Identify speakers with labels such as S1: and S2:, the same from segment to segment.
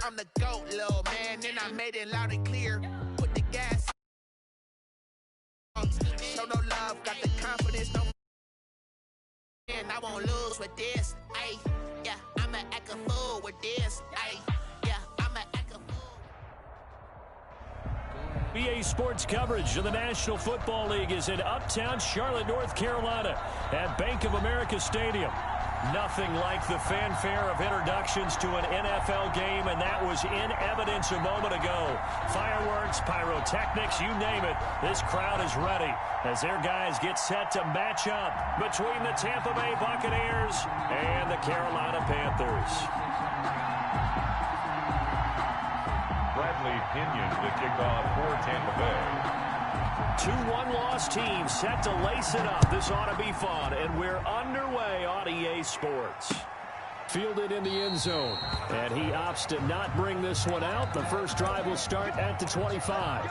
S1: I'm the GOAT, little man, and I made it loud and clear. Put the gas on. Show no love, got the confidence, no. And I won't lose with this. Ay, yeah, I'ma act a fool with this. Ay, yeah, I'ma act a fool.
S2: BA Sports coverage of the National Football League is in uptown Charlotte, North Carolina at Bank of America Stadium. Nothing like the fanfare of introductions to an NFL game, and that was in evidence a moment ago. Fireworks, pyrotechnics, you name it. This crowd is ready as their guys get set to match up between the Tampa Bay Buccaneers and the Carolina Panthers.
S3: Bradley Pinion to kick off for Tampa Bay.
S2: 2 one-loss teams set to lace it up. This ought to be fun, and we're underway on EA Sports. Fielded in the end zone, and he opts to not bring this one out. The first drive will start at the 25.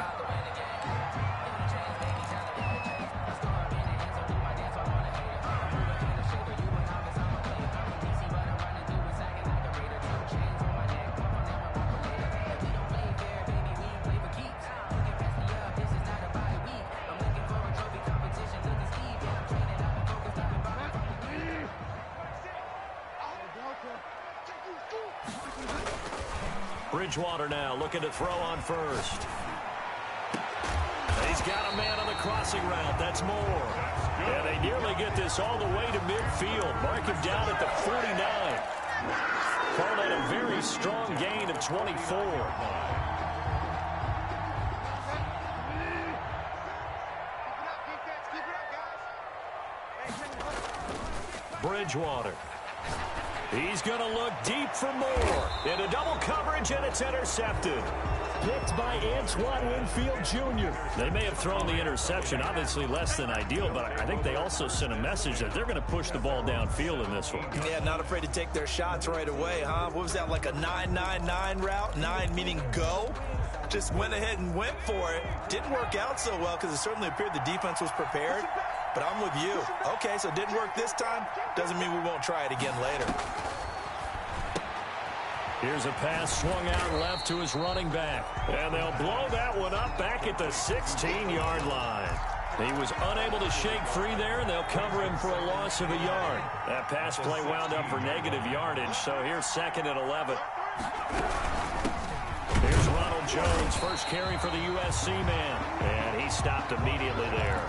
S2: Bridgewater now looking to throw on first. He's got a man on the crossing route. That's Moore. And they nearly get this all the way to midfield. Mark him down at the 49. Call that a very strong gain of 24. Bridgewater. He's going to look deep for Moore. Into double coverage, and it's intercepted. Picked by Antoine Winfield Jr. They may have thrown the interception, obviously less than ideal, but I think they also sent a message that they're going to push the ball downfield in this one.
S4: Yeah, not afraid to take their shots right away, huh? What was that, like a 9-9-9 route? 9 meaning go? Just went ahead and went for it. Didn't work out so well because it certainly appeared the defense was prepared. But I'm with you. Okay, so it didn't work this time. Doesn't mean we won't try it again later.
S2: Here's a pass swung out left to his running back. And they'll blow that one up back at the 16-yard line. He was unable to shake free there, and they'll cover him for a loss of a yard. That pass play wound up for negative yardage, so here's 2nd and 11. Here's Ronald Jones, first carry for the USC man. And he stopped immediately there.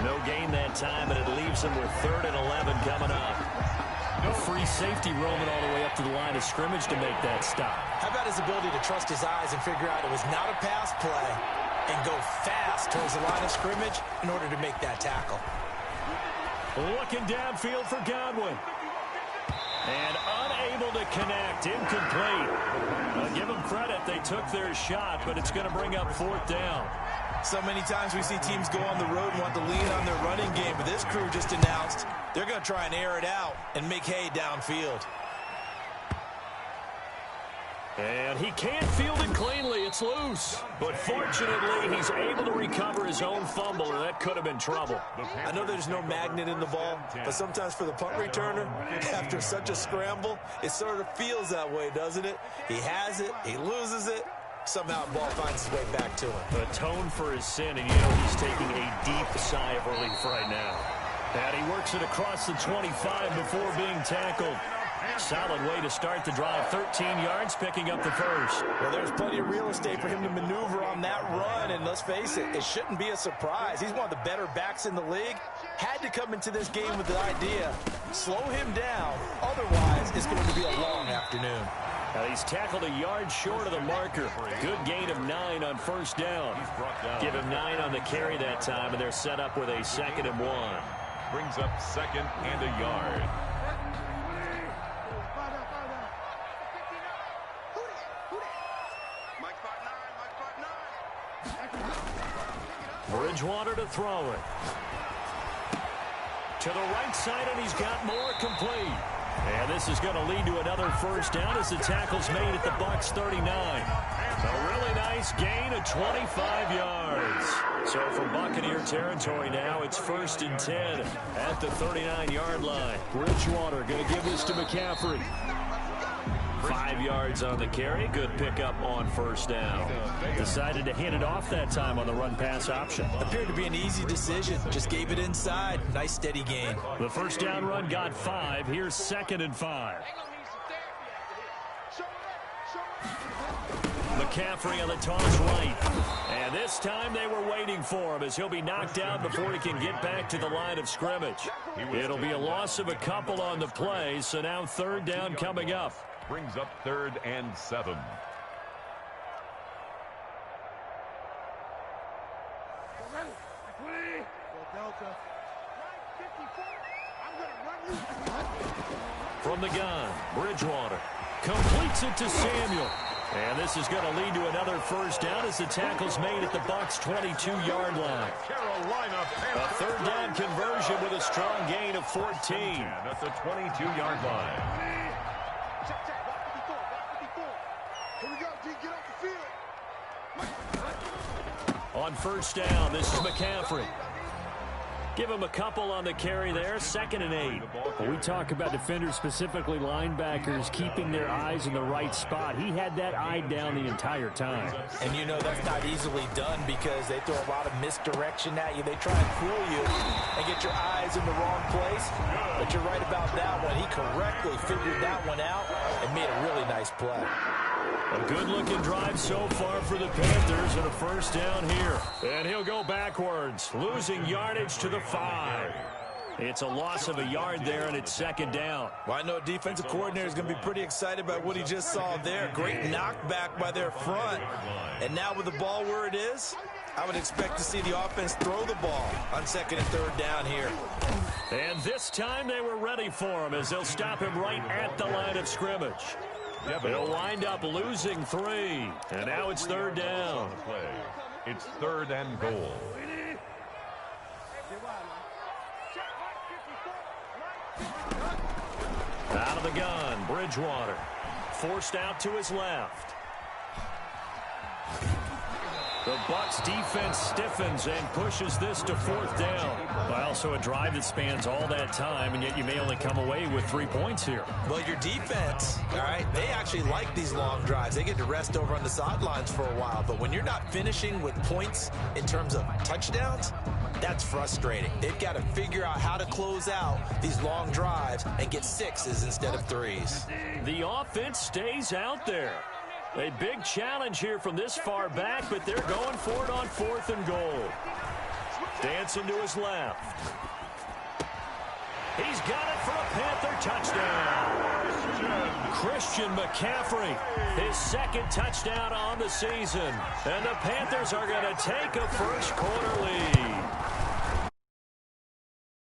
S2: No gain that time, and it leaves him with 3rd and 11 coming up. A free safety roaming all the way up to the line of scrimmage to make that stop.
S4: How about his ability to trust his eyes and figure out it was not a pass play and go fast towards the line of scrimmage in order to make that tackle.
S2: Looking downfield for Godwin. And unable to connect, incomplete. Give them credit, they took their shot, but it's going to bring up 4th down.
S4: So many times we see teams go on the road and want to lean on their running game, but this crew just announced they're going to try and air it out and make hay downfield.
S2: And he can't field it cleanly. It's loose. But fortunately, he's able to recover his own fumble, and that could have been trouble.
S4: I know there's no magnet in the ball, but sometimes for the punt returner, after such a scramble, it sort of feels that way, doesn't it? He has it, he loses it. Somehow the ball finds its way back to him.
S2: Atone for his sin, and you know he's taking a deep sigh of relief right now. And he works it across the 25 before being tackled. Solid way to start the drive. 13 yards, picking up the first.
S4: Well, there's plenty of real estate for him to maneuver on that run, and let's face it, it shouldn't be a surprise. He's one of the better backs in the league. Had to come into this game with the idea, slow him down, otherwise it's going to be a long afternoon.
S2: Now he's tackled a yard short of the marker. Good gain of 9 on first down. Give him 9 on the carry that time, and they're set up with a 2nd and 1.
S3: Brings up 2nd and a yard.
S2: Bridgewater to throw it. To the right side, and he's got Moore complete. And this is going to lead to another first down as the tackle's made at the Bucs 39. A really nice gain of 25 yards. So from Buccaneer territory now, it's 1st and 10 at the 39-yard line. Bridgewater going to give this to McCaffrey. 5 5 yards on the carry. Good pickup on first down. Decided to hand it off that time on the run-pass option.
S4: Appeared to be an easy decision. Just gave it inside. Nice steady gain.
S2: The first down run got 5. Here's 2nd and 5. McCaffrey on the toss right. And this time they were waiting for him as he'll be knocked out before he can get back to the line of scrimmage. It'll be a loss of a couple on the play, so now 3rd down coming up.
S3: Brings up 3rd and 7.
S2: From the gun, Bridgewater completes it to Samuel. And this is going to lead to another first down as the tackle's made at the Bucs' 22-yard line. A 3rd down conversion with a strong gain of 14.
S3: At the 22-yard line.
S2: On first down, this is McCaffrey. Give him a couple on the carry there, 2nd and 8.
S5: When we talk about defenders, specifically linebackers, keeping their eyes in the right spot, he had that eye down the entire time.
S4: And you know that's not easily done because they throw a lot of misdirection at you. They try and fool you and get your eyes in the wrong place. But you're right about that one. He correctly figured that one out and made a really nice play.
S2: A good-looking drive so far for the Panthers and a first down here. And he'll go backwards, losing yardage to the 5. It's a loss of a yard there, and it's 2nd down.
S4: Well, I know a defensive coordinator is going to be pretty excited about what he just saw there. Great knockback by their front. And now with the ball where it is, I would expect to see the offense throw the ball on 2nd and 3rd down here.
S2: And this time they were ready for him as they'll stop him right at the line of scrimmage. They'll wind up losing 3. And now it's 3rd down.
S3: It's 3rd and goal.
S2: Out of the gun, Bridgewater. Forced out to his left. The Bucs defense stiffens and pushes this to 4th down. Well, so a drive that spans all that time, and yet you may only come away with 3 points here.
S4: Well, your defense, all right, they actually like these long drives. They get to rest over on the sidelines for a while. But when you're not finishing with points in terms of touchdowns, that's frustrating. They've got to figure out how to close out these long drives and get 6s instead of 3s.
S2: The offense stays out there. A big challenge here from this far back, but they're going for it on 4th and goal. Dancing to his left. He's got it for a Panther touchdown. Christian McCaffrey, his 2nd touchdown on the season. And the Panthers are going to take a first-quarter lead.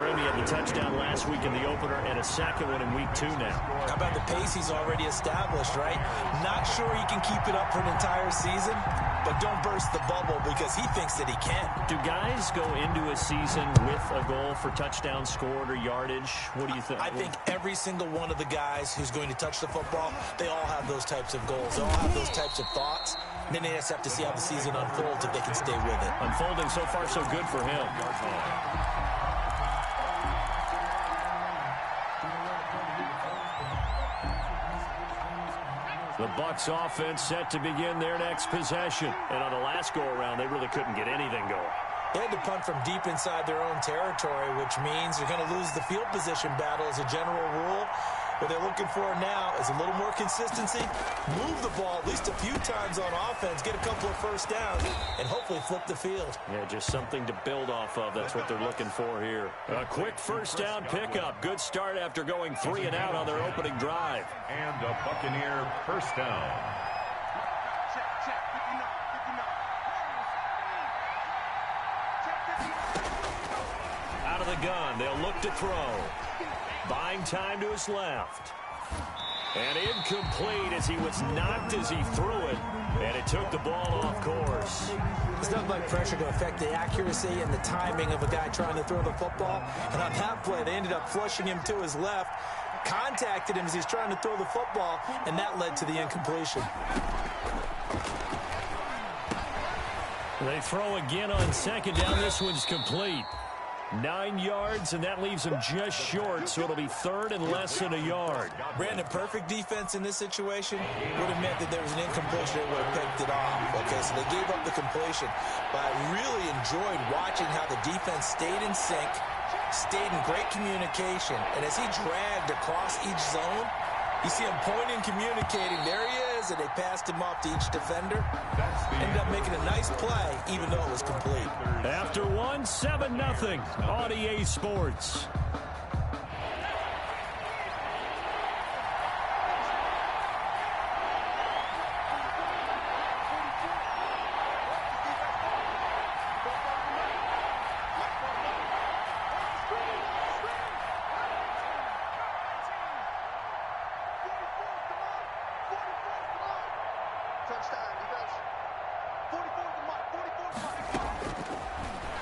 S2: He had the touchdown last week in the opener and a 2nd one in week 2 now.
S4: How about the pace he's already established, right? Not sure he can keep it up for an entire season, but don't burst the bubble because he thinks that he can.
S2: Do guys go into a season with a goal for touchdowns scored or yardage? What do you think?
S4: I think every single one of the guys who's going to touch the football, they all have those types of goals. They all have those types of thoughts. Then they just have to see how the season unfolds if they can stay with it.
S2: Unfolding so far so good for him. The Bucs offense set to begin their next possession. And on the last go-around, they really couldn't get anything going.
S4: They had to punt from deep inside their own territory, which means they're going to lose the field position battle as a general rule. What they're looking for now is a little more consistency, move the ball at least a few times on offense, get a couple of first downs, and hopefully flip the field.
S2: Yeah, just something to build off of. That's what they're looking for here. A quick first down pickup. Good start after going 3 and out on their opening drive.
S3: And a Buccaneer first down.
S2: Out of the gun, they'll look to throw. Buying time to his left. And incomplete as he was knocked as he threw it. And it took the ball off course.
S4: It's not like pressure to affect the accuracy and the timing of a guy trying to throw the football. And on that play, they ended up flushing him to his left, contacted him as he's trying to throw the football, and that led to the incompletion.
S2: They throw again on 2nd down. This one's complete. 9 yards, and that leaves him just short, so it'll be third and less than a yard.
S4: Brandon, perfect defense in this situation would have meant that there was an incompletion that would have picked it off. Okay, so they gave up the completion, but I really enjoyed watching how the defense stayed in sync, stayed in great communication, and as he dragged across each zone, you see him pointing, communicating. There he is, and they passed him off to each defender. Ended up making a nice play, even though it was complete.
S2: After one, 7-0 on EA Sports.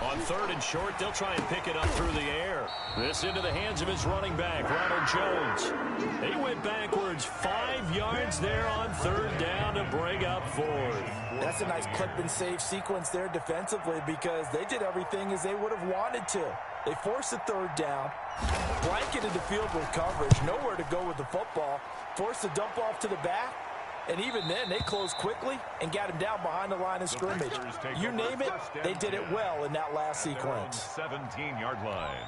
S2: On third and short, they'll try and pick it up through the air. This into the hands of his running back, Ronald Jones. He went backwards 5 yards there on third down to bring up fourth.
S4: That's a nice clip and save sequence there defensively because they did everything as they would have wanted to. They forced a third down, blanketed the field with coverage, nowhere to go with the football, forced a dump off to the back, and even then, they closed quickly and got him down behind the line of scrimmage. You name it, they did it well in that last sequence.
S3: 17-yard line.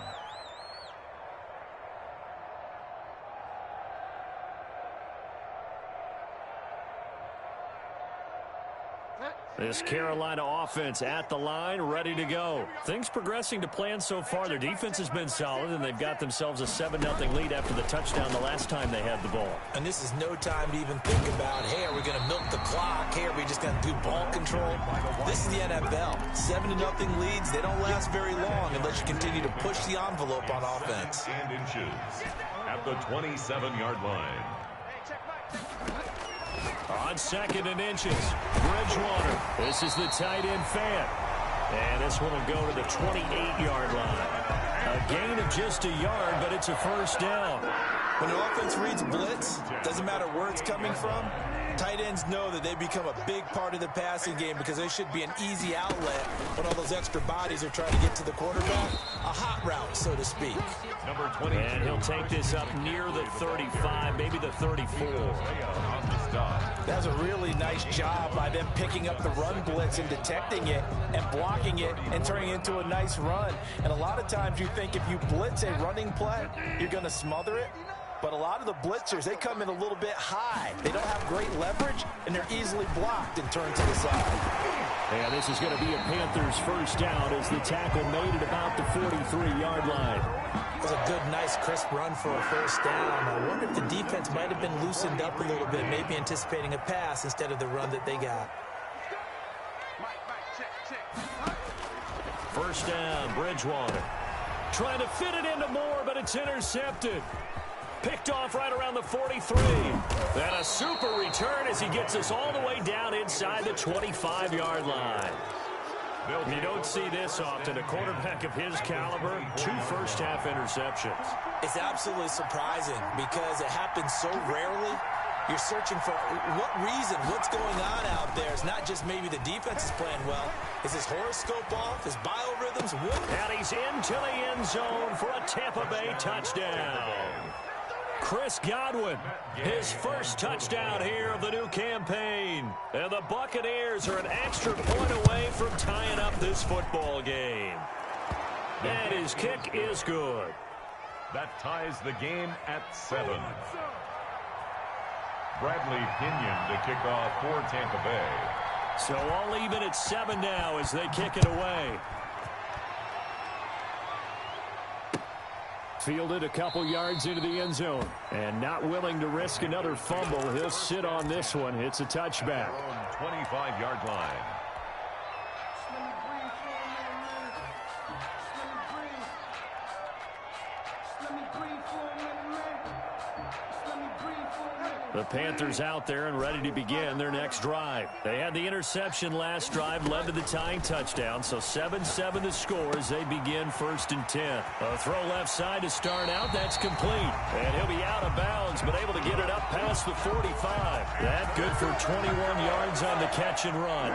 S2: This Carolina offense at the line, ready to go. Things progressing to plan so far. Their defense has been solid, and they've got themselves a 7-0 lead after the touchdown the last time they had the ball.
S4: And this is no time to even think about, hey, are we going to milk the clock? Hey, are we just going to do ball control? This is the NFL. 7-0 leads, they don't last very long unless you continue to push the envelope on offense.
S3: And inches at the 27-yard line.
S2: On second and inches, Bridgewater. This is the tight end fan. And this one will go to the 28-yard line. A gain of just a yard, but it's a first down.
S4: When the offense reads blitz, doesn't matter where it's coming from, tight ends know that they become a big part of the passing game because they should be an easy outlet when all those extra bodies are trying to get to the quarterback. A hot route, so to speak.
S3: Number 20.
S2: And he'll take this up near the 35, maybe the 34.
S4: That was a really nice job by them picking up the run blitz and detecting it and blocking it and turning it into a nice run. And a lot of times you think if you blitz a running play, you're going to smother it. But a lot of the blitzers, they come in a little bit high. They don't have great leverage, and they're easily blocked and turned to the side.
S2: Yeah, this is going to be a Panthers first down as the tackle made it about the 43-yard line.
S4: It was a good, nice, crisp run for a first down. I wonder if the defense might have been loosened up a little bit, maybe anticipating a pass instead of the run that they got.
S2: First down, Bridgewater. Trying to fit it into Moore, but it's intercepted. Picked off right around the 43. And a super return as he gets us all the way down inside the 25-yard line. You don't see this often. A quarterback of his caliber, 2 first-half interceptions.
S4: It's absolutely surprising because it happens so rarely. You're searching for what reason, what's going on out there. It's not just maybe the defense is playing well. Is his horoscope off? His biorhythms? What?
S2: And he's into the end zone for a Tampa Bay touchdown. Chris Godwin, his first touchdown here of the new campaign. And the Buccaneers are an extra point away from tying up this football game. And his kick is good.
S3: That ties the game at 7. Bradley Pinion to kick off for Tampa Bay.
S2: So all even at 7 now as they kick it away. Fielded a couple yards into the end zone. And not willing to risk another fumble. He'll sit on this one. It's a touchback.
S3: 25-yard line.
S2: The Panthers out there and ready to begin their next drive. They had the interception last drive, led to the tying touchdown, so 7-7 the score as they begin 1st and 10. A throw left side to start out, that's complete. And he'll be out of bounds, but able to get it up past the 45. That good for 21 yards on the catch and run.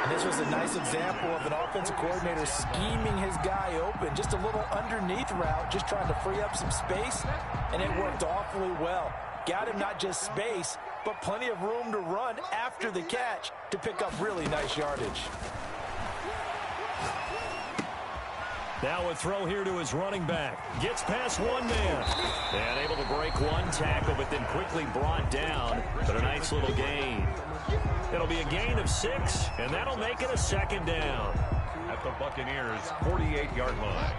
S4: And this was a nice example of an offensive coordinator scheming his guy open. Just a little underneath route, just trying to free up some space, and it worked awfully well. Got him not just space, but plenty of room to run after the catch to pick up really nice yardage.
S2: Now a throw here to his running back. Gets past one man. And able to break one tackle, but then quickly brought down. But a nice little gain. It'll be a gain of 6, and that'll make it a second down.
S3: At the Buccaneers' 48-yard line.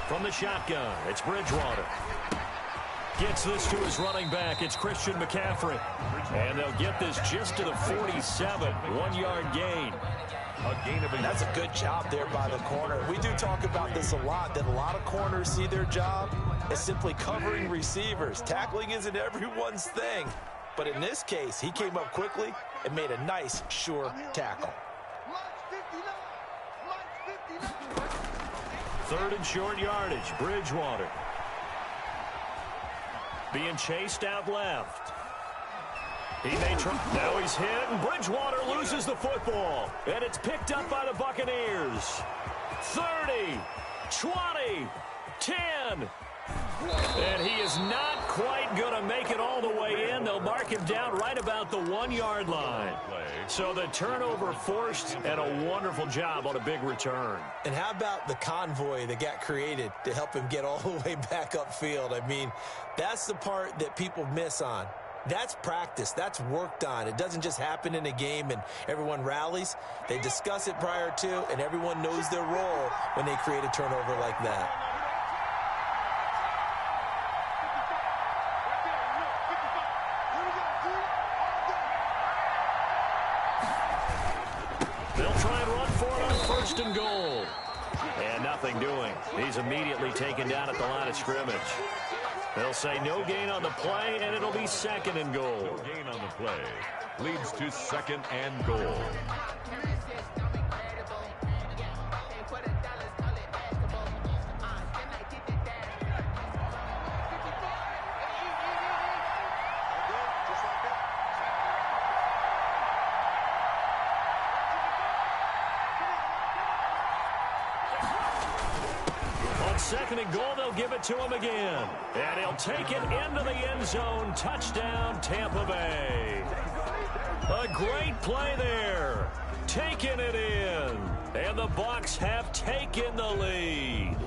S2: From the shotgun, it's Bridgewater. Gets this to his running back. It's Christian McCaffrey. And they'll get this just to the 47. 1-yard gain.
S4: That's a good job there by the corner. We do talk about this a lot, that a lot of corners see their job as simply covering receivers. Tackling isn't everyone's thing. But in this case, he came up quickly and made a nice, sure tackle.
S2: 3rd and short yardage. Bridgewater. Being chased out left. He may try. Now he's hit, and Bridgewater loses the football. And it's picked up by the Buccaneers. 30, 20, 10. And he is not quite going to make it all the way in. They'll mark him down right about the 1-yard line. So the turnover forced, and a wonderful job on a big return.
S4: And how about the convoy that got created to help him get all the way back upfield? I mean, that's the part that people miss on. That's practice. That's worked on. It doesn't just happen in a game and everyone rallies. They discuss it prior to, and everyone knows their role when they create a turnover like that.
S2: They'll try and run for it on 1st and goal. And nothing doing. He's immediately taken down at the line of scrimmage. They'll say no gain on the play, and it'll be 2nd and goal.
S3: No gain on the play. Leads to 2nd and goal.
S2: On 2nd and goal, they'll give it to him again. And he'll take it into the end zone. Touchdown, Tampa Bay. A great play there. Taking it in. And the Bucs have taken the lead.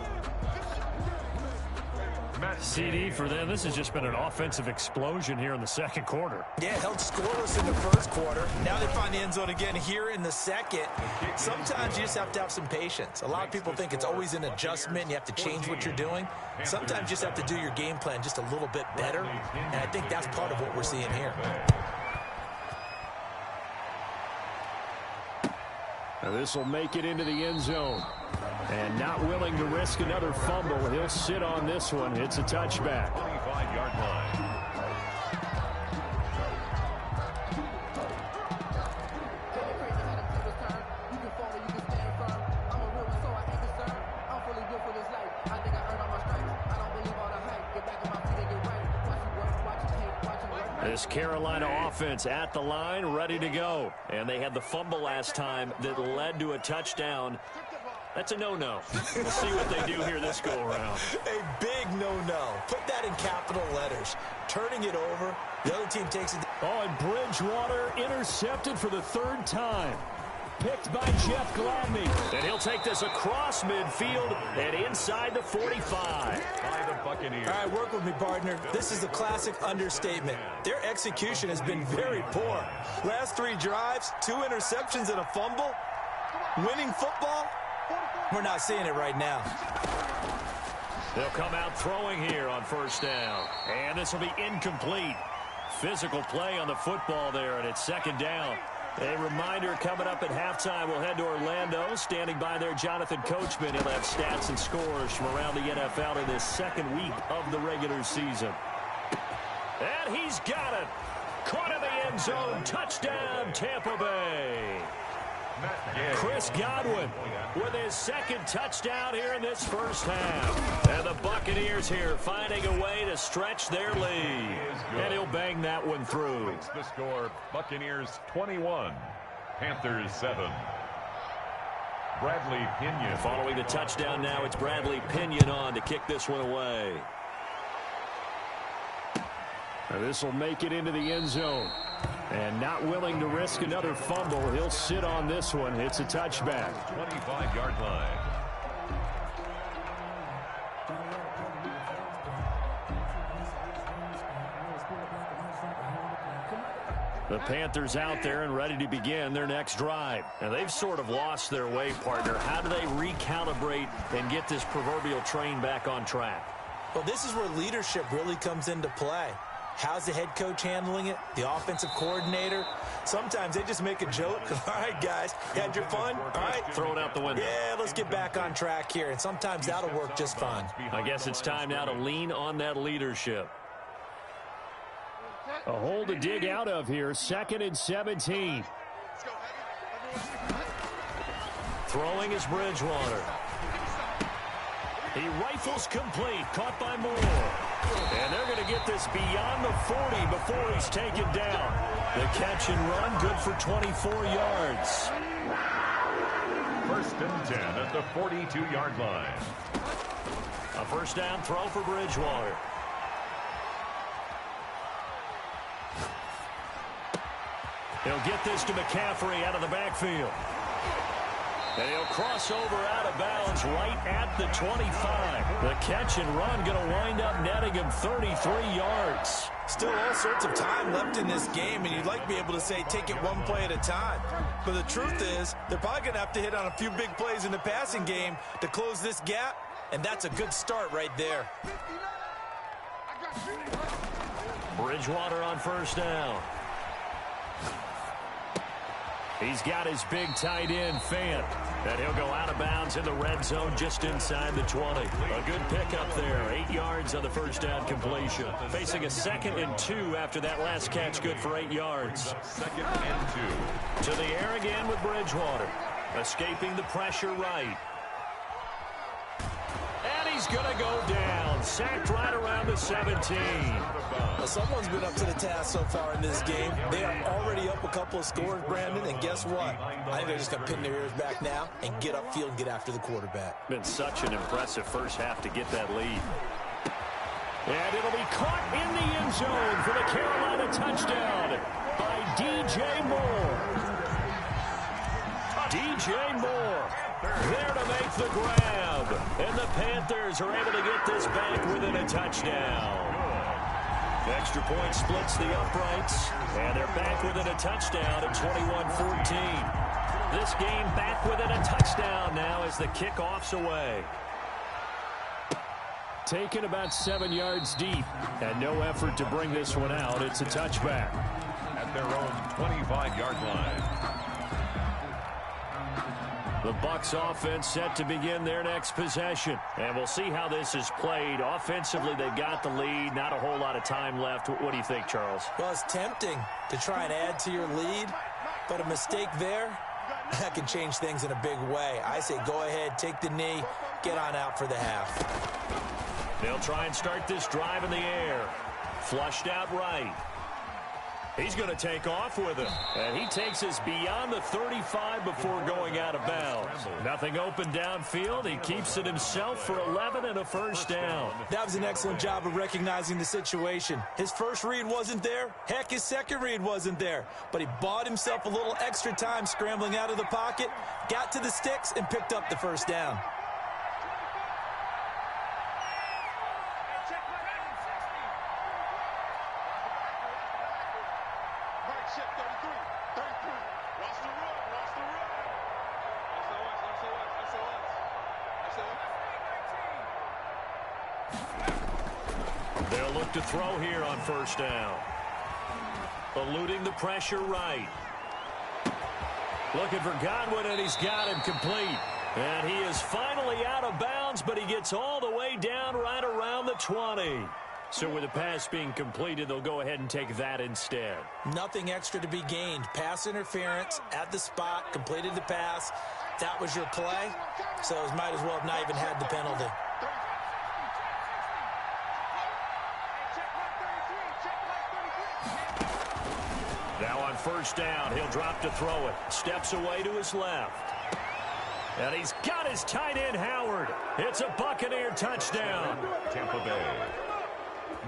S2: CD for them. This has just been an offensive explosion here in the 2nd quarter.
S4: Yeah, held scoreless in the 1st quarter. Now they find the end zone again here in the 2nd. Sometimes you just have to have some patience. A lot of people think it's always an adjustment. You have to change what you're doing. Sometimes you just have to do your game plan just a little bit better. And I think that's part of what we're seeing here.
S5: Now this will make it into the end zone. And not willing to risk another fumble. He'll sit on this one. It's a touchback.
S3: 25-yard line.
S2: This Carolina offense at the line, ready to go. And they had the fumble last time that led to a touchdown. That's a no-no. We'll see what they do here this go-around.
S4: A big no-no. Put that in capital letters. Turning it over. The other team takes it.
S5: Oh, and Bridgewater intercepted for the 3rd time. Picked by Jeff Gladney.
S2: And he'll take this across midfield and inside the 45.
S3: By the Buccaneers.
S4: All right, work with me, partner. This is a classic understatement. Their execution has been very poor. Last 3 drives, 2 interceptions and a fumble. Winning football? We're not seeing it right now.
S2: They'll come out throwing here on 1st down. And this will be incomplete. Physical play on the football there, and it's 2nd down. A reminder coming up at halftime, we'll head to Orlando. Standing by there, Jonathan Coachman. He'll have stats and scores from around the NFL in this 2nd week of the regular season. And he's got it. Caught in the end zone. Touchdown, Tampa Bay. Chris Godwin with his 2nd touchdown here in this 1st half. And the Buccaneers Buccaneers here finding a way to stretch their lead. And he'll bang that one through.
S3: The score, Buccaneers 21, Panthers 7. Bradley Pinion.
S2: Following the touchdown now, it's Bradley Pinion on to kick this one away.
S5: This will make it into the end zone. And not willing to risk another fumble, he'll sit on this one. It's a touchback.
S3: 25-yard line.
S2: The Panthers out there and ready to begin their next drive. And they've sort of lost their way, partner. How do they recalibrate and get this proverbial train back on track?
S4: Well, this is where leadership really comes into play. How's the head coach handling it? The offensive coordinator? Sometimes they just make a joke. All right, guys, had your fun? All right.
S2: Throw it out the window.
S4: Yeah, let's get back on track here. And sometimes that'll work just fine.
S2: I guess it's time now to lean on that leadership.
S5: A hole to dig out of here. 2nd and 17.
S2: Throwing is Bridgewater. He rifles complete. Caught by Moore. And they're going to get this beyond the 40 before he's taken down. The catch and run, good for 24 yards.
S3: 1st and 10 at the 42-yard line.
S2: A first down throw for Bridgewater. He'll get this to McCaffrey out of the backfield. And he'll cross over out of bounds right at the 25. The catch and run going to wind up netting him 33 yards.
S4: Still all sorts of time left in this game, and you'd like to be able to say take it one play at a time. But the truth is, they're probably going to have to hit on a few big plays in the passing game to close this gap, and that's a good start right there.
S2: Bridgewater on first down. He's got his big tight end, Fant. And he'll go out of bounds in the red zone just inside the 20. A good pickup there. 8 yards on the first down completion. Facing a 2nd and 2 after that last catch, good for 8 yards.
S3: 2nd and 2.
S2: To the air again with Bridgewater. Escaping the pressure right. And he's going to go down. Sacked right around the 17.
S4: Well, someone's been up to the task so far in this game. They are already up a couple of scores, Brandon, and guess what? I think they're just going to pin their ears back now and get upfield and get after the quarterback.
S2: Been such an impressive first half to get that lead. And it'll be caught in the end zone for the Carolina touchdown by DJ Moore. DJ Moore there to make the grab. And the Panthers are able to get this back within a touchdown. Extra point splits the uprights, and they're back within a touchdown at 21-14. This game back within a touchdown now as the kickoff's away.
S5: Taken about 7 yards deep, and no effort to bring this one out. It's a touchback.
S3: At their own 25-yard line.
S2: The Bucs offense set to begin their next possession. And we'll see how this is played. Offensively, they've got the lead. Not a whole lot of time left. What do you think, Charles?
S4: Well, it's tempting to try and add to your lead, but a mistake there, that can change things in a big way. I say go ahead, take the knee, get on out for the half.
S2: They'll try and start this drive in the air. Flushed out right. He's going to take off with it. And he takes us beyond the 35 before going out of bounds. Nothing open downfield. He keeps it himself for 11 and a first down.
S4: That was an excellent job of recognizing the situation. His first read wasn't there. Heck, his second read wasn't there. But he bought himself a little extra time scrambling out of the pocket, got to the sticks, and picked up the first down.
S2: They'll look to throw here on first down. Eluding the pressure right. Looking for Godwin, and he's got him complete. And he is finally out of bounds, but he gets all the way down right around the 20. So with the pass being completed, they'll go ahead and take that instead.
S4: Nothing extra to be gained. Pass interference at the spot, completed the pass. That was your play, so it might as well have not even had the penalty.
S2: Now on first down, he'll drop to throw it. Steps away to his left. And he's got his tight end, Howard. It's a Buccaneer touchdown.
S3: Tampa Bay.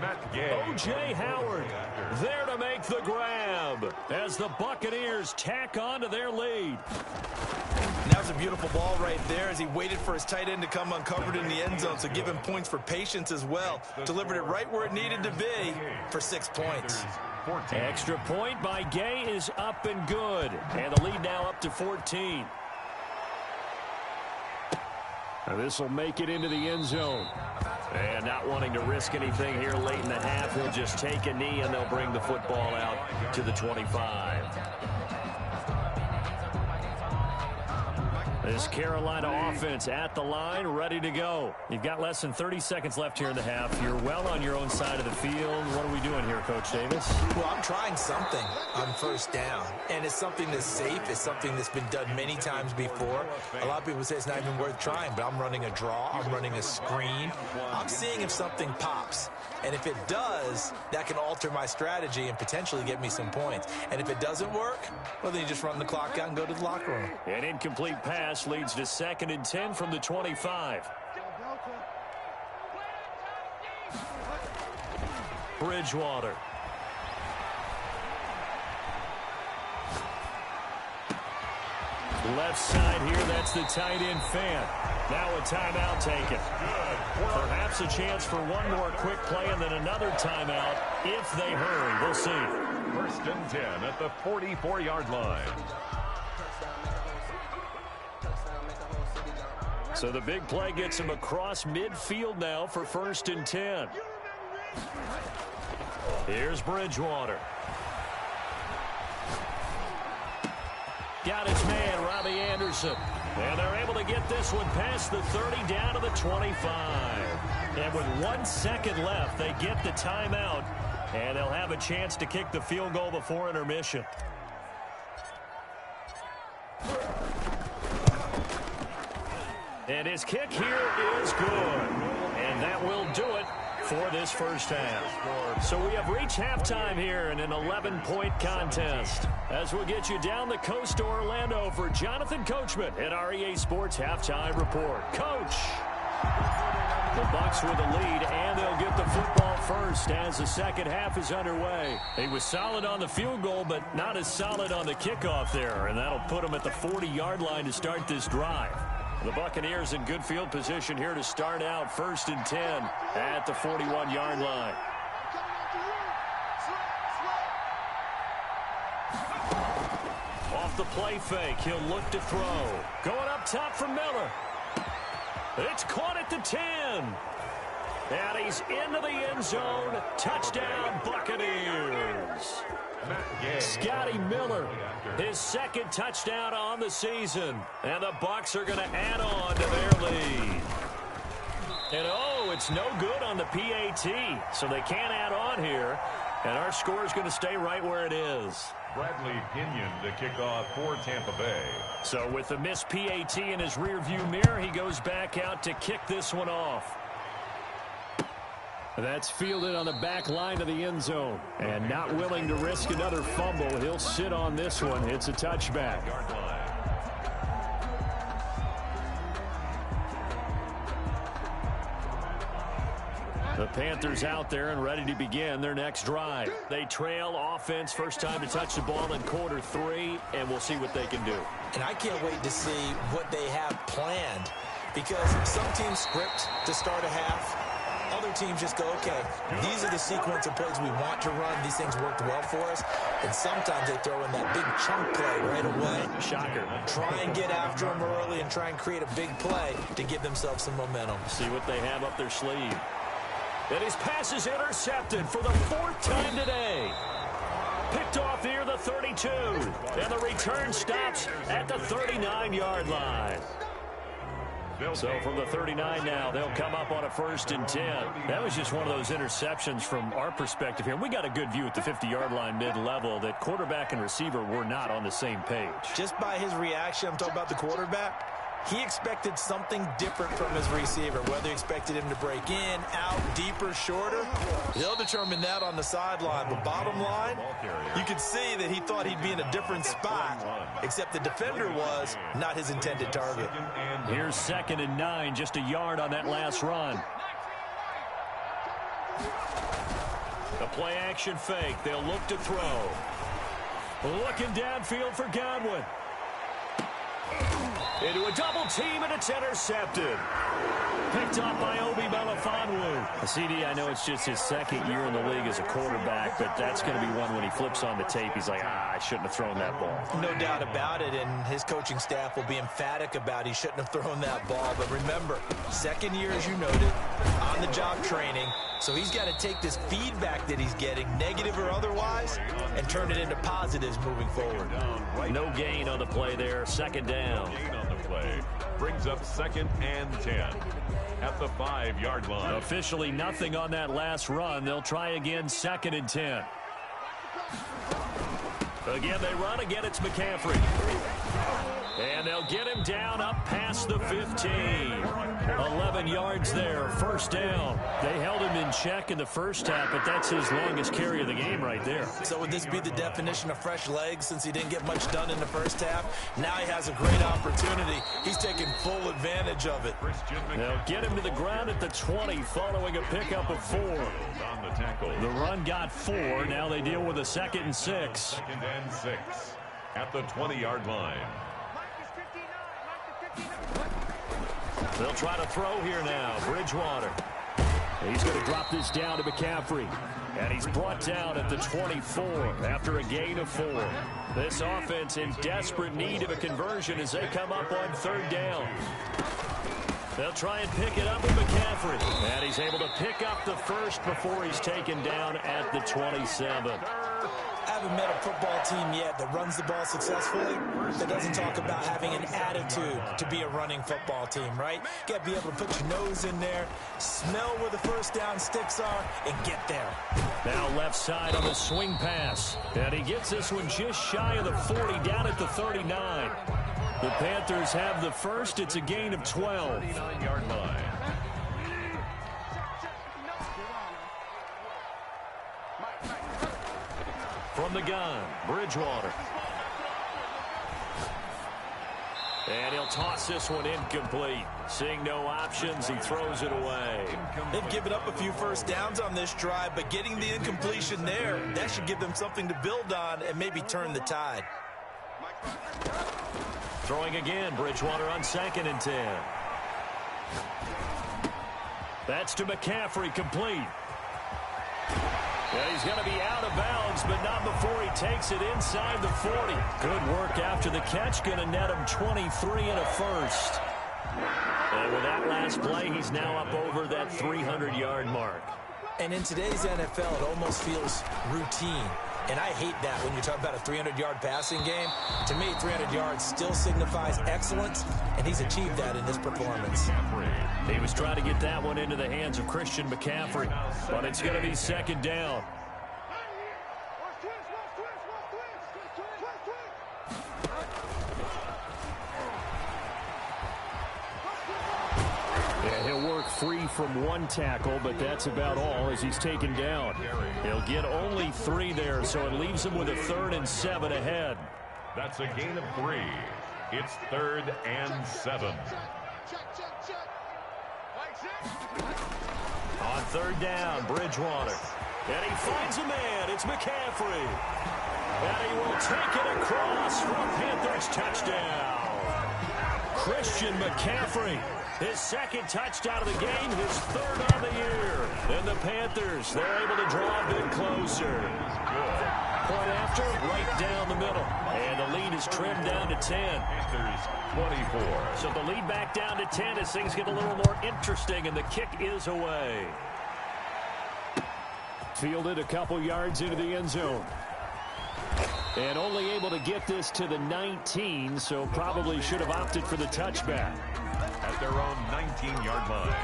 S3: Matt Gay.
S2: O.J. Howard there to make the grab as the Buccaneers tack on to their lead.
S4: And that was a beautiful ball right there as he waited for his tight end to come uncovered in the end zone, so give him points for patience as well. Delivered it right where it needed to be for 6 points.
S2: Extra point by Gay is up and good. And the lead now up to 14. This will make it into the end zone. And not wanting to risk anything here late in the half, he'll just take a knee and they'll bring the football out to the 25. This Carolina offense at the line, ready to go. You've got less than 30 seconds left here in the half. You're well on your own side of the field. What are we doing here, Coach Davis?
S4: Well, I'm trying something on first down, and it's something that's safe. It's something that's been done many times before. A lot of people say it's not even worth trying, but I'm running a draw. I'm running a screen. I'm seeing if something pops. And if it does, that can alter my strategy and potentially get me some points. And if it doesn't work, well, then you just run the clock out and go to the locker room.
S2: An incomplete pass leads to 2nd and 10 from the 25. Bridgewater. Left side here, that's the tight end fan. Now a timeout taken. Perhaps a chance for one more quick play and then another timeout if they hurry. We'll see.
S3: 1st and 10 at the 44-yard line.
S2: So the big play gets him across midfield now for 1st and 10. Here's Bridgewater. Got his man, Robbie Anderson. And they're able to get this one past the 30 down to the 25. And with 1 second left, they get the timeout. And they'll have a chance to kick the field goal before intermission. And his kick here is good. And that will do it for this first half. So we have reached halftime here in an 11-point contest. As we'll get you down the coast to Orlando for Jonathan Coachman at our EA Sports Halftime Report. Coach! The Bucs with the lead, and they'll get the football first as the second half is underway. He was solid on the field goal, but not as solid on the kickoff there, and that'll put him at the 40-yard line to start this drive. The Buccaneers in good field position here to start out 1st and 10 at the 41-yard line. Off the play fake, he'll look to throw. Going up top for Miller. It's caught at the 10. And he's into the end zone. Touchdown, Buccaneers. Scotty Miller, his 2nd touchdown on the season. And the Bucs are going to add on to their lead. And oh, it's no good on the PAT, so they can't add on here. And our score is going to stay right where it is.
S3: Bradley Pinion to kick off for Tampa Bay.
S2: So with the missed PAT in his rearview mirror, he goes back out to kick this one off. That's fielded on the back line of the end zone. And not willing to risk another fumble, he'll sit on this one. It's a touchback. The Panthers out there and ready to begin their next drive. They trail offense, first time to touch the ball in Q3, and we'll see what they can do.
S4: And I can't wait to see what they have planned, because some teams script to start a half. Other teams just go, okay, these are the sequence of plays we want to run. These things worked well for us. And sometimes they throw in that big chunk play right away.
S2: Shocker.
S4: Try and get after them early and try and create a big play to give themselves some momentum.
S2: See what they have up their sleeve. And his pass is intercepted for the 4th time today. Picked off here the 32. And the return stops at the 39-yard line. So from the 39 now, they'll come up on a 1st and 10. That was just one of those interceptions from our perspective here. We got a good view at the 50-yard line mid-level that quarterback and receiver were not on the same page.
S4: Just by his reaction, I'm talking about the quarterback, He expected something different from his receiver, whether he expected him to break in, out, deeper, shorter. He'll determine that on the sideline. But bottom line, you could see that he thought he'd be in a different spot, except the defender was not his intended target.
S2: Here's 2nd and 9, just a yard on that last run. The play action fake. They'll look to throw. Looking downfield for Godwin. Into a double team, and it's intercepted. Picked off by Obi Melifonwu. CD, I know it's just his 2nd year in the league as a quarterback, but that's going to be one when he flips on the tape. He's like, I shouldn't have thrown that ball.
S4: No doubt about it, and his coaching staff will be emphatic about he shouldn't have thrown that ball. But remember, 2nd year, as you noted, on-the-job training. So he's got to take this feedback that he's getting, negative or otherwise, and turn it into positives moving forward.
S2: No gain on the play there. 2nd down.
S3: Gain on the play. Brings up 2nd and 10 at the 5-yard line.
S2: Officially nothing on that last run. They'll try again, 2nd and 10. Again, they run. Again, it's McCaffrey. And they'll get him down up past the 15. 11 yards there, 1st down. They held him in check in the first half, but that's his longest carry of the game right there.
S4: So would this be the definition of fresh legs since he didn't get much done in the first half? Now he has a great opportunity. He's taking full advantage of it.
S2: They'll get him to the ground at the 20 following a pickup of 4.
S3: On the tackle.
S2: The run got 4. Now they deal with a 2nd and 6.
S3: 2nd and 6 at the 20-yard line.
S2: They'll try to throw here now. Bridgewater. He's going to drop this down to McCaffrey. And he's brought down at the 24 after a gain of 4. This offense in desperate need of a conversion as they come up on 3rd down. They'll try and pick it up with McCaffrey. And he's able to pick up the first before he's taken down at the 27.
S4: I haven't met a football team yet that runs the ball successfully that doesn't talk about having an attitude to be a running football team, right? You got to be able to put your nose in there, smell where the first down sticks are, and get there.
S2: Now left side on the swing pass. And he gets this one just shy of the 40, down at the 39. The Panthers have the first. It's a gain of 12.
S3: 39-yard line.
S2: From the gun, Bridgewater. And he'll toss this one incomplete. Seeing no options, he throws it away.
S4: They've given up a few first downs on this drive, but getting the incompletion there, that should give them something to build on and maybe turn the tide.
S2: Throwing again, Bridgewater on 2nd and 10. That's to McCaffrey, complete. Yeah, he's going to be out of bounds, but not before he takes it inside the 40. Good work after the catch. Going to net him 23 and a first. And with that last play, he's now up over that 300-yard mark.
S4: And in today's NFL, it almost feels routine. And I hate that when you talk about a 300-yard passing game. To me, 300 yards still signifies excellence, and he's achieved that in this performance.
S2: He was trying to get that one into the hands of Christian McCaffrey, but it's going to be 2nd down. And he'll work free from one tackle, but that's about all as he's taken down. He'll get only 3 there, so it leaves him with a 3rd and 7 ahead.
S3: That's a gain of 3. It's 3rd and 7.
S2: On 3rd down, Bridgewater. And he finds a man. It's McCaffrey. And he will take it across for a Panthers touchdown. Christian McCaffrey. His 2nd touchdown of the game, his 3rd on the year. And the Panthers, they're able to draw a bit closer. Point after, right down the middle. And the lead is trimmed down to 10.
S3: Panthers 24.
S2: So the lead back down to 10 as things get a little more interesting, and the kick is away. Fielded a couple yards into the end zone. And only able to get this to the 19, so probably should have opted for the touchback.
S3: At their own 19-yard line.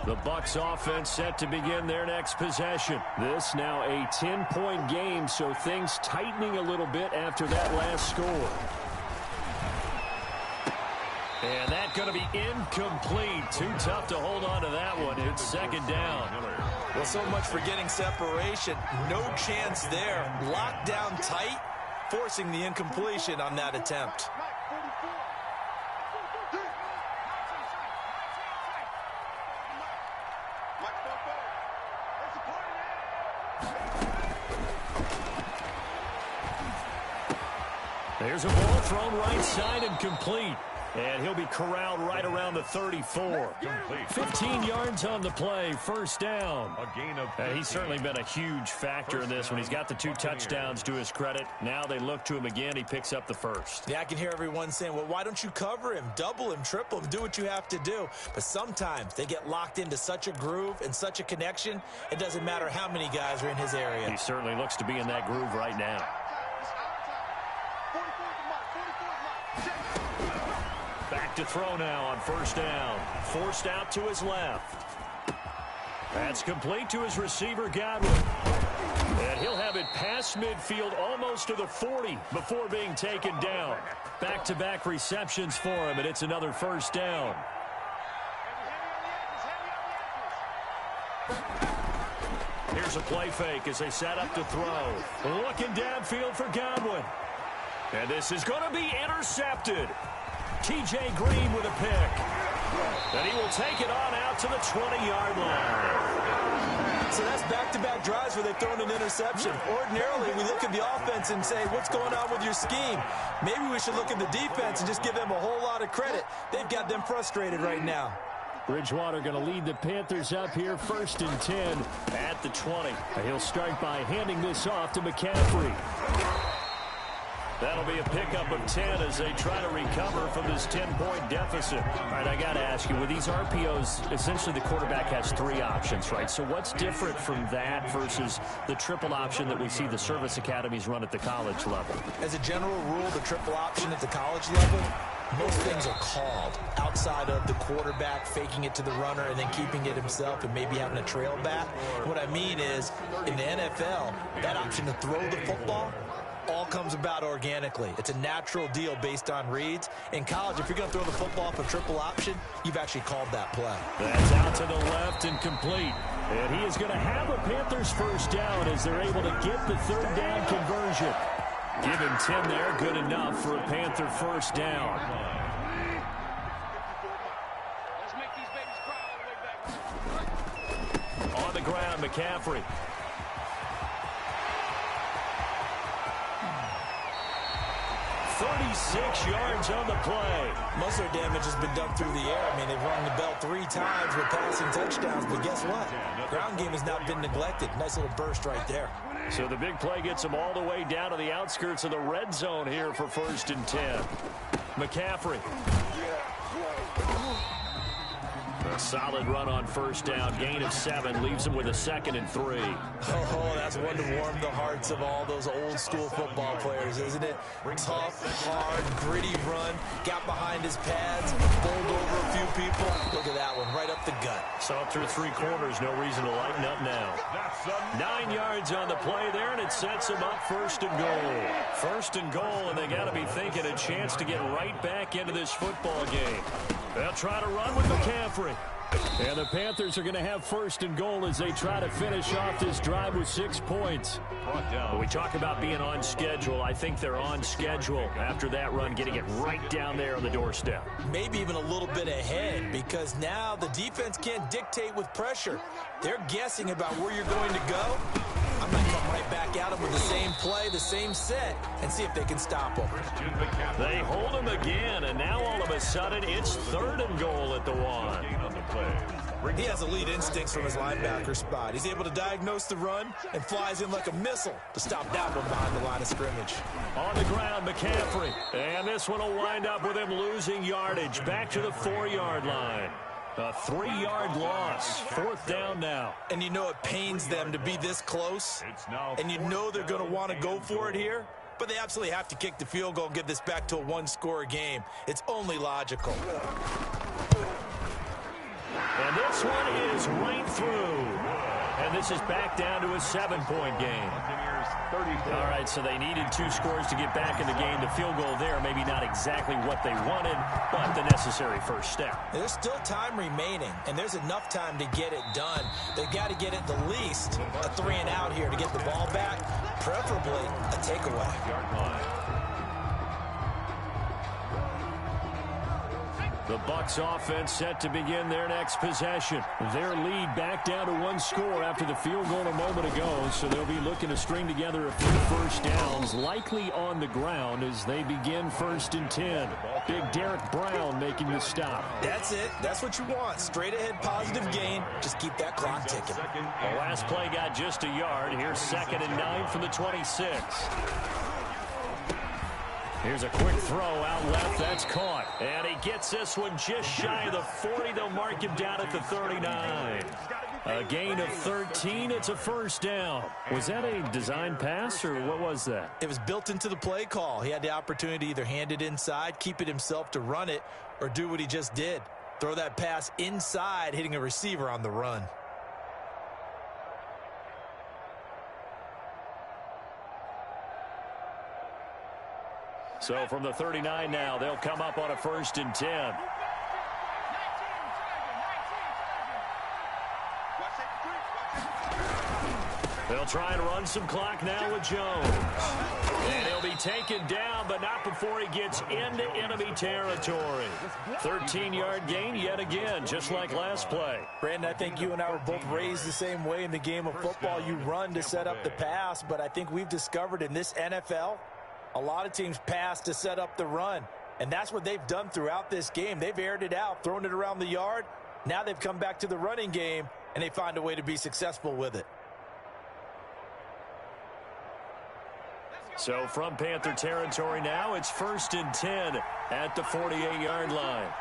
S2: The Bucs offense set to begin their next possession. This now a 10-point game, so things tightening a little bit after that last score. And that's going to be incomplete. Too tough to hold on to that one. It's second down.
S4: Well, so much for getting separation. No chance there. Locked down tight, forcing the incompletion on that attempt.
S2: There's a ball thrown right side and complete. And he'll be corralled right around the 34. 15 yards on the play, first down.
S3: A gain of
S2: and he's certainly been a huge factor in this when he's got the 2 touchdowns to his credit. Now they look to him again. He picks up the first.
S4: Yeah, I can hear everyone saying, well, why don't you cover him, double him, triple him, do what you have to do. But sometimes they get locked into such a groove and such a connection, it doesn't matter how many guys are in his area.
S2: He certainly looks to be in that groove right now. Back to throw now on first down. Forced out to his left. That's complete to his receiver, Godwin. And he'll have it past midfield almost to the 40 before being taken down. Back-to-back receptions for him, and it's another first down. Here's a play fake as they set up to throw. Looking downfield for Godwin. And this is going to be intercepted. T.J. Green with a pick. And he will take it on out to the 20-yard line.
S4: So that's back-to-back drives where they've thrown an interception. Ordinarily, we look at the offense and say, what's going on with your scheme? Maybe we should look at the defense and just give them a whole lot of credit. They've got them frustrated right now.
S2: Bridgewater going to lead the Panthers up here, 1st and 10 at the 20. And he'll start by handing this off to McCaffrey. That'll be a pickup of 10 as they try to recover from this 10-point deficit. All right, I got to ask you, with these RPOs, essentially the quarterback has 3 options, right? So what's different from that versus the triple option that we see the service academies run at the college level?
S4: As a general rule, the triple option at the college level, most things are called outside of the quarterback faking it to the runner and then keeping it himself and maybe having a trail back. What I mean is, in the NFL, that option to throw the football all comes about organically. It's a natural deal based on reads. In college, if you're going to throw the football for triple option, you've actually called that play.
S2: That's out to the left and complete. And he is going to have a Panthers first down as they're able to get the 3rd down conversion. Give him 10 there, good enough for a Panther first down. On the ground, McCaffrey. 36 yards on the play.
S4: Most of their damage has been done through the air. I mean, they've rung the bell 3 times with passing touchdowns, but guess what? Ground game has not been neglected. Nice little burst right there.
S2: So the big play gets them all the way down to the outskirts of the red zone here for 1st and 10. McCaffrey. A solid run on first down. Gain of 7 leaves him with a 2nd and 3.
S4: Oh, that's one to warm the hearts of all those old school football players, isn't it? Tough, hard, gritty run. Got behind his pads, bowled over a few people. Look at that one, right up the gut.
S2: Saw through 3 quarters. No reason to lighten up now. 9 yards on the play there, and it sets him up 1st and goal. 1st and goal, and they got to be thinking a chance to get right back into this football game. They'll try to run with McCaffrey. And the Panthers are going to have 1st and goal as they try to finish off this drive with 6 points. When we talk about being on schedule, I think they're on schedule after that run, getting it right down there on the doorstep.
S4: Maybe even a little bit ahead, because now the defense can't dictate with pressure. They're guessing about where you're going to go. I might come right back at them with the same play, the same set, and see if they can stop them.
S2: They hold him again, and now all of a sudden it's 3rd and goal at the 1.
S4: He has elite instincts from his linebacker spot. He's able to diagnose the run and flies in like a missile to stop that one behind the line of scrimmage.
S2: On the ground, McCaffrey. And this one will wind up with him losing yardage. Back to the 4-yard line. A 3-yard loss. 4th down now.
S4: And you know it pains them to be this close. And you know they're going to want to go for it here. But they absolutely have to kick the field goal and get this back to a 1-score game. It's only logical.
S2: And this This one is right through. And this is back down to a 7-point game. All right, so they needed 2 scores to get back in the game. The field goal there, maybe not exactly what they wanted, but the necessary first step.
S4: There's still time remaining, and there's enough time to get it done. They've got to get at the least a 3 and out here to get the ball back, preferably a takeaway.
S2: The Bucs offense set to begin their next possession. Their lead back down to 1 score after the field goal a moment ago, so they'll be looking to string together a few first downs, likely on the ground as they begin 1st and 10. Big Derek Brown making the stop.
S4: That's it. That's what you want. Straight ahead positive gain. Just keep that clock ticking.
S2: The last play got just a yard. Here's 2nd and 9 from the 26. Here's a quick throw out left. That's caught. And he gets this one just shy of the 40. They'll mark him down at the 39. A gain of 13. It's a first down. Was that a design pass, or what was that?
S4: It was built into the play call. He had the opportunity to either hand it inside, keep it himself to run it, or do what he just did. Throw that pass inside, hitting a receiver on the run.
S2: So from the 39 now, they'll come up on a 1st and 10. They'll try and run some clock now with Jones. And he'll be taken down, but not before he gets into enemy territory. 13-yard gain yet again, just like last play.
S4: Brandon, I think you and I were both raised the same way in the game of football. You run to set up the pass, but I think we've discovered in this NFL, a lot of teams pass to set up the run. And that's what they've done throughout this game. They've aired it out, thrown it around the yard. Now they've come back to the running game, and they find a way to be successful with it.
S2: So from Panther territory now, it's 1st and 10 at the 48-yard line.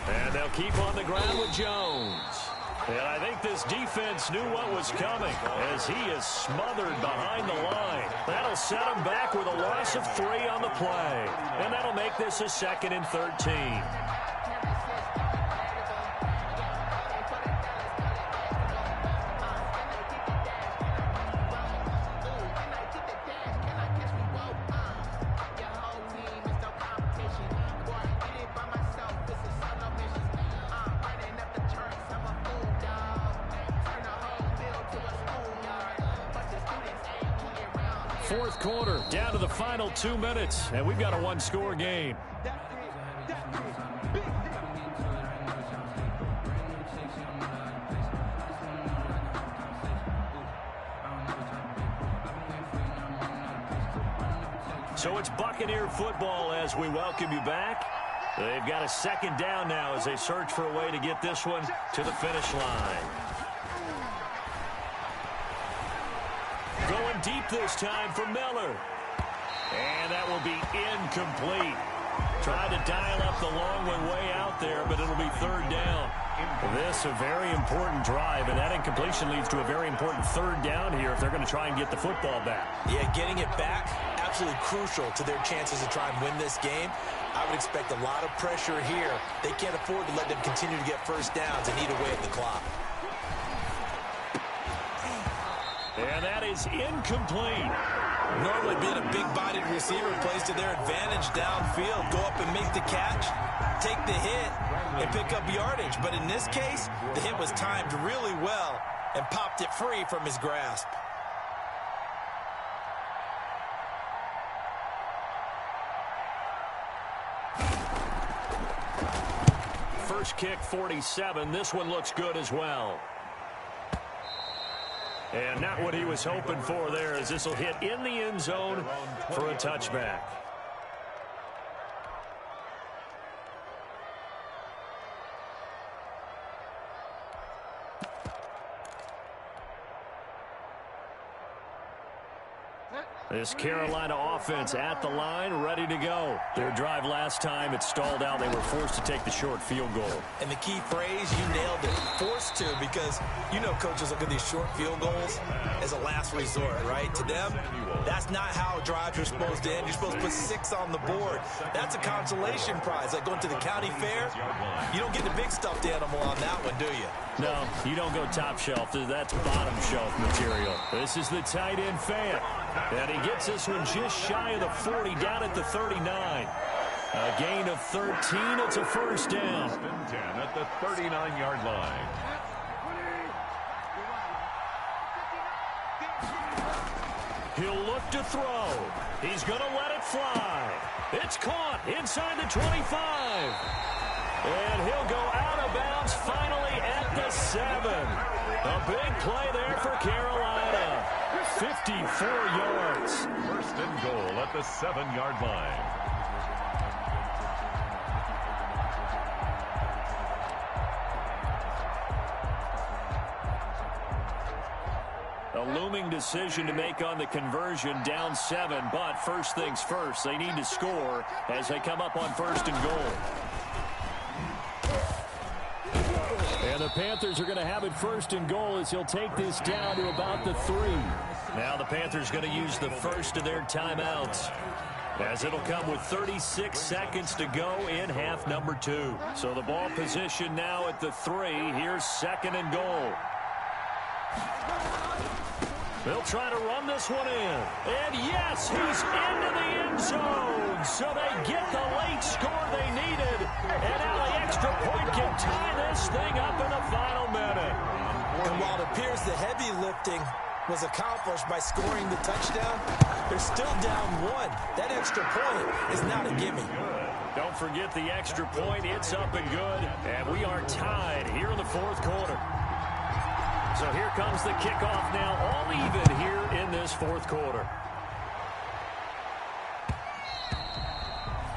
S2: And they'll keep on the ground with Jones. And I think this defense knew what was coming as he is smothered behind the line. That'll set him back with a loss of 3 on the play. And that'll make this a 2nd and 13. Fourth quarter, down to the final 2 minutes, and we've got a 1-score game. So it's Buccaneer football as we welcome you back. They've got a 2nd down now as they search for a way to get this one to the finish line. Going deep this time for Miller. And that will be incomplete. Tried to dial up the long one way out there, but it'll be 3rd down. This a very important drive, and that incompletion leads to a very important 3rd down here if they're going to try and get the football back.
S4: Yeah, getting it back, absolutely crucial to their chances to try and win this game. I would expect a lot of pressure here. They can't afford to let them continue to get first downs and eat away at the clock.
S2: And that is incomplete.
S4: Normally being a big-bodied receiver plays to their advantage downfield. Go up and make the catch, take the hit, and pick up yardage. But in this case, the hit was timed really well and popped it free from his grasp.
S2: First kick, 47. This one looks good as well. And not what he was hoping for there, as this will hit in the end zone for a touchback. This Carolina offense at the line, ready to go. Their drive last time, it stalled out. They were forced to take the short field goal.
S4: And the key phrase, you nailed it, forced to, because you know coaches look at these short field goals as a last resort, right? To them, that's not how drives are supposed to end. You're supposed to put 6 on the board. That's a consolation prize, like going to the county fair. You don't get the big stuffed animal on that one, do you?
S2: No, you don't go top shelf. That's bottom shelf material. This is the tight end fan. And he gets this one just shy of the 40, down at the 39. A gain of 13. It's a first down.
S3: 10 at the 39-yard line.
S2: He'll look to throw. He's going to let it fly. It's caught inside the 25. And he'll go out of bounds finally at the 7. A big play there for Carolina. 54 yards.
S3: First and goal at the 7-yard line.
S2: A looming decision to make on the conversion, down 7, but first things first, they need to score as they come up on first and goal. And the Panthers are going to have it first and goal as he'll take this down to about the 3. Now the Panthers going to use the first of their timeouts, as it'll come with 36 seconds to go in half number 2. So the ball position now at the 3. Here's second and goal. They'll try to run this one in. And yes, he's into the end zone. So they get the late score they needed. And now the extra point can tie this thing up in the final minute.
S4: And while it appears the heavy lifting was accomplished by scoring the touchdown, they're still down 1. That extra point is not a gimme.
S2: Don't forget the extra point. It's up and good. And we are tied here in the fourth quarter. So here comes the kickoff now, all even here in this fourth quarter.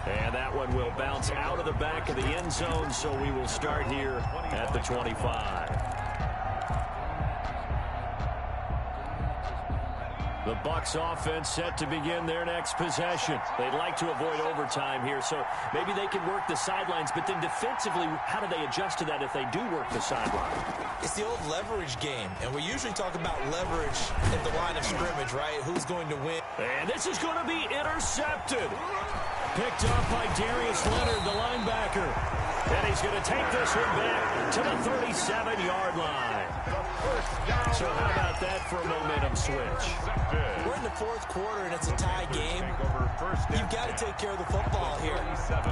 S2: And that one will bounce out of the back of the end zone, so we will start here at the 25. The Bucs offense set to begin their next possession. They'd like to avoid overtime here, so maybe they can work the sidelines, but then defensively, how do they adjust to that if they do work the sideline?
S4: It's the old leverage game, and we usually talk about leverage at the line of scrimmage, right? Who's going to win?
S2: And this is going to be intercepted. Picked up by Darius Leonard, the linebacker. And he's going to take this one back to the 37-yard line. So how about that for a momentum switch?
S4: We're in the fourth quarter, and it's a tie game. You've got to take care of the football here.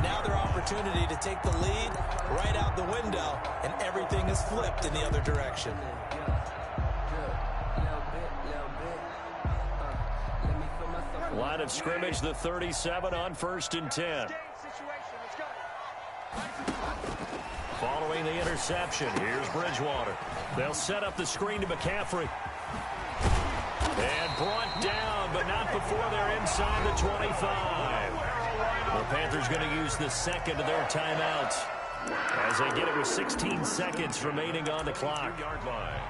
S4: Now their opportunity to take the lead right out the window, and everything is flipped in the other direction.
S2: Line of scrimmage, the 37 on first and 10. Following the interception, here's Bridgewater. They'll set up the screen to McCaffrey. And brought down, but not before they're inside the 25. The Panthers going to use the second of their timeouts as they get it with 16 seconds remaining on the clock.
S3: Yard line.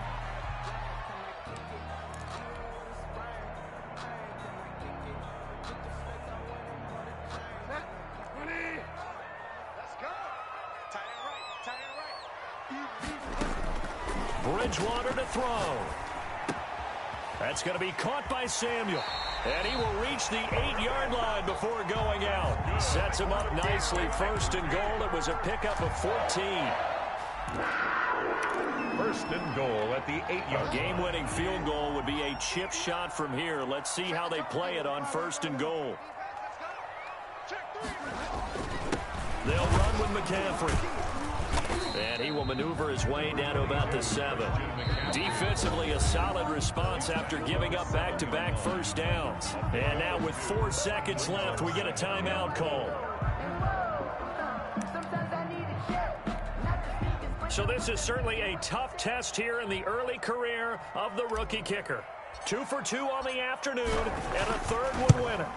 S2: Bridgewater to throw. That's going to be caught by Samuel. And he will reach the 8-yard line before going out. Sets him up nicely. First and goal. It was a pickup of 14.
S3: First and goal at the 8-yard line.
S2: Game-winning field goal would be a chip shot from here. Let's see how they play it on first and goal. They'll run with McCaffrey. And he will maneuver his way down to about the 7. Defensively, a solid response after giving up back-to-back first downs. And now with 4 seconds left, we get a timeout call. So this is certainly a tough test here in the early career of the rookie kicker. 2 for 2 on the afternoon, and a third would win it.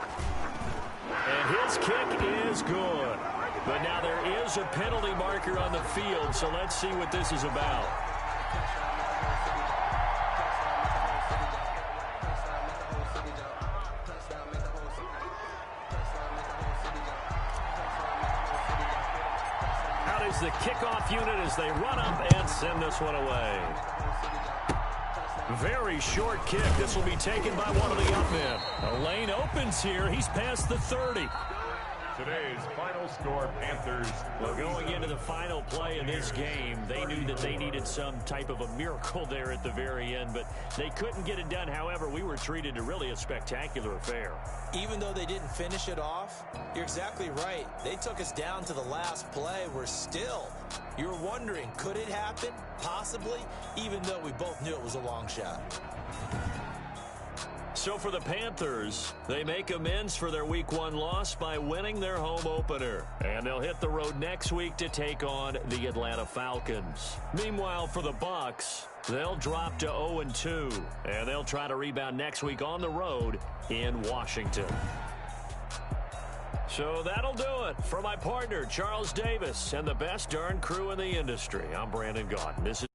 S2: And his kick is good. But now there is a penalty marker on the field, so let's see what this is about. is the kickoff unit as they run up and send this one away. Very short kick. This will be taken by one of the up men. A lane opens here. He's past the 30.
S3: Today's final score, Panthers.
S2: Well, going into the final play of this game, they knew that they needed some type of a miracle there at the very end, but they couldn't get it done. However, we were treated to really a spectacular affair.
S4: Even though they didn't finish it off, you're exactly right. They took us down to the last play. You're wondering, could it happen? Possibly, even though we both knew it was a long shot.
S2: So for the Panthers, they make amends for their Week 1 loss by winning their home opener. And they'll hit the road next week to take on the Atlanta Falcons. Meanwhile, for the Bucs, they'll drop to 0-2. And they'll try to rebound next week on the road in Washington. So that'll do it. For my partner, Charles Davis, and the best darn crew in the industry, I'm Brandon Gaudin. This is